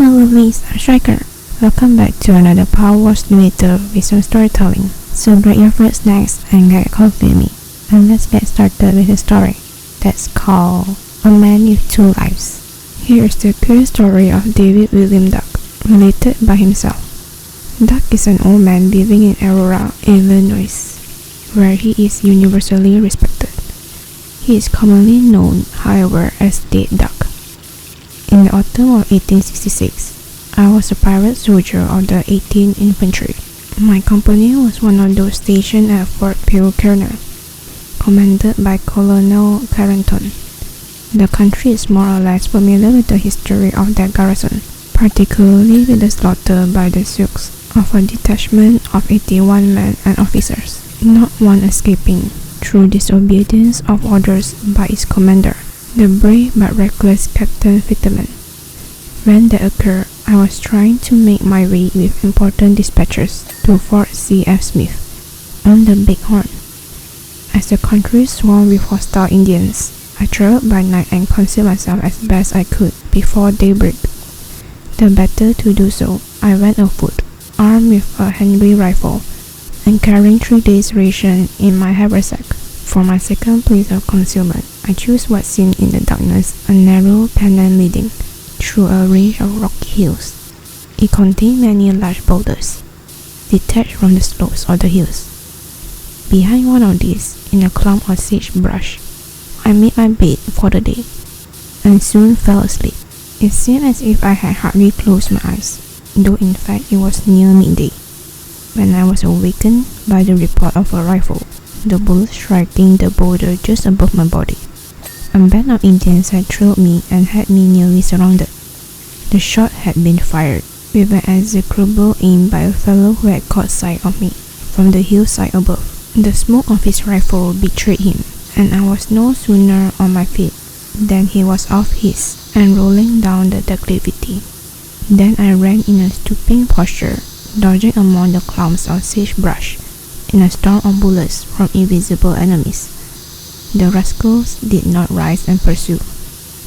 my lovely striker. Welcome back to another PowerWash simulator with some storytelling. So grab your favorite snacks and get coffee with me. And let's get started with a story that's called A Man with Two Lives. Here is the curious story of David William Duck, related by himself. Duck is an old man living in Aurora, Illinois, where he is universally respected. He is commonly known, however, as Dead Duck. In the autumn of 1866, I was a private soldier of the 18th Infantry. My company was one of those stationed at Fort Pilkernel, commanded by Colonel Carrington. The country is more or less familiar with the history of that garrison, particularly with the slaughter by the Sioux of a detachment of 81 men and officers, not one escaping through disobedience of orders by its commander, the brave but reckless Captain Fitterman. When that occurred, I was trying to make my way with important dispatches to Fort C.F. Smith on the Bighorn. As the country swarmed with hostile Indians, I traveled by night and concealed myself as best I could before daybreak. The better to do so, I went afoot, armed with a Henry rifle, and carrying 3 days' ration in my haversack. For my second place of concealment, I chose what seemed in the darkness a narrow canyon leading through a range of rocky hills. It contained many large boulders, detached from the slopes of the hills. Behind one of these, in a clump of sagebrush, I made my bed for the day, and soon fell asleep. It seemed as if I had hardly closed my eyes, though in fact it was near midday, when I was awakened by the report of a rifle, the bullet striking the boulder just above my body. A band of Indians had trailed me and had me nearly surrounded. The shot had been fired, with an execrable aim by a fellow who had caught sight of me from the hillside above. The smoke of his rifle betrayed him, and I was no sooner on my feet than he was off his and rolling down the declivity. Then I ran in a stooping posture, dodging among the clumps of sagebrush in a storm of bullets from invisible enemies. The rascals did not rise and pursue,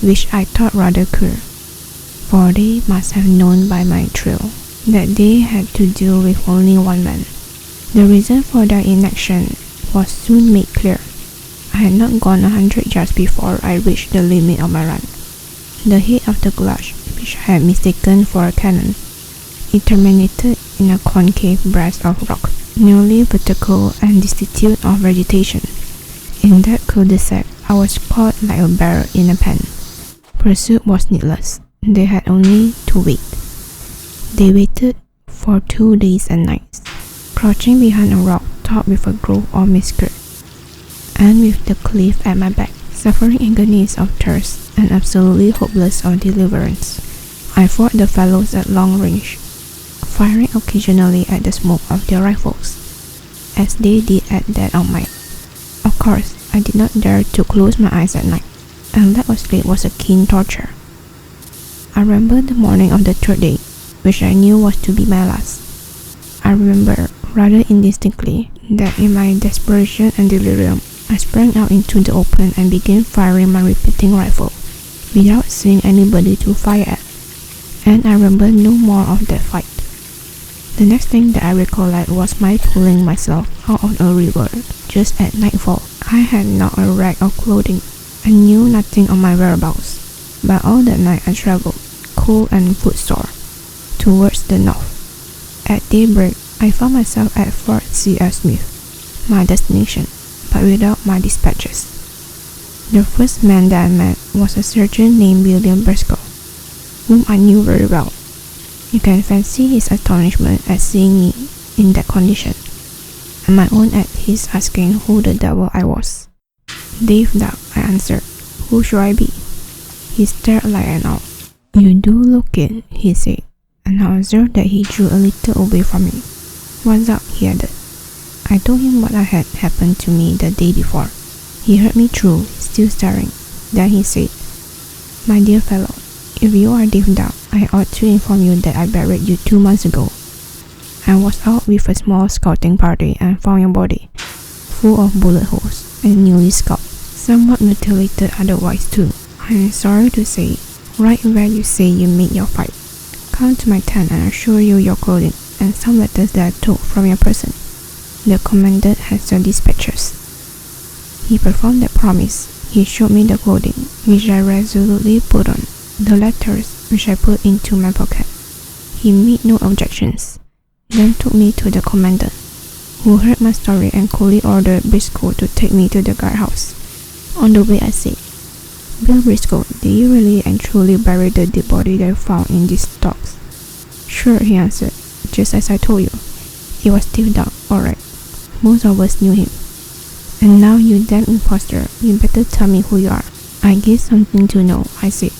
which I thought rather queer, for they must have known by my trail that they had to deal with only one man. The reason for their inaction was soon made clear. I had not gone 100 yards before I reached the limit of my run. The head of the gulch, which I had mistaken for a cannon, it terminated in a concave breast of rock, nearly vertical and destitute of vegetation. In that cul-de-sac, I was caught like a bear in a pen. Pursuit was needless. They had only to wait. They waited for 2 days and nights, crouching behind a rock topped with a grove of mesquite, and with the cliff at my back, suffering agonies of thirst and absolutely hopeless of deliverance. I fought the fellows at long range, firing occasionally at the smoke of their rifles, as they did at that of mine. Of course, I did not dare to close my eyes at night, and lack of sleep was a keen torture. I remember the morning of the 3rd day, which I knew was to be my last. I remember, rather indistinctly, that in my desperation and delirium, I sprang out into the open and began firing my repeating rifle, without seeing anybody to fire at, and I remember no more of that fight. The next thing that I recollect was my pulling myself out of a river just at nightfall. I had not a rag of clothing and knew nothing of my whereabouts, but all that night I travelled, cold and footsore, towards the north. At daybreak, I found myself at Fort C.F. Smith, my destination, but without my dispatches. The first man that I met was a sergeant named William Bierce, whom I knew very well. You can fancy his astonishment at seeing me in that condition, and my own at his asking who the devil I was. Dave Duck, I answered. Who should I be? He stared like an owl. You do look it, he said, and I observed that he drew a little away from me. What's up? He added. I told him what had happened to me the day before. He heard me through, still staring. Then he said, My dear fellow, if you are Dave Duck, I ought to inform you that I buried you 2 months ago. I was out with a small scouting party and found your body, full of bullet holes and newly scalped, somewhat mutilated otherwise too. I am sorry to say, right where you say you made your fight. Come to my tent and I'll show you your clothing and some letters that I took from your person. The commandant has the dispatches. He performed that promise. He showed me the clothing, which I resolutely put on, the letters, which I put into my pocket. He made no objections, then took me to the commandant, who heard my story and coolly ordered Briscoe to take me to the guardhouse. On the way I said, "Bill Briscoe, did you really and truly bury the dead body that you found in these stocks?" "Sure," he answered, "just as I told you. It was still dark, alright. Most of us knew him. And now, you damn imposter, you better tell me who you are." "I guess something to know," I said.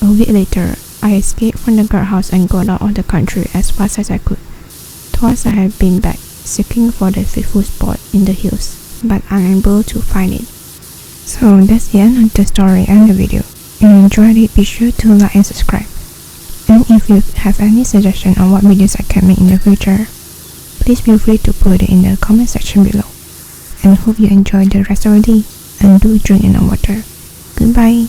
A week later, I escaped from the guardhouse and got out of the country as fast as I could. Twice I have been back, seeking for that fateful spot in the hills, but unable to find it. So that's the end of the story and the video. If you enjoyed it, be sure to like and subscribe. And if you have any suggestion on what videos I can make in the future, please feel free to put it in the comment section below. And hope you enjoy the rest of the day, and do drink enough water. Goodbye.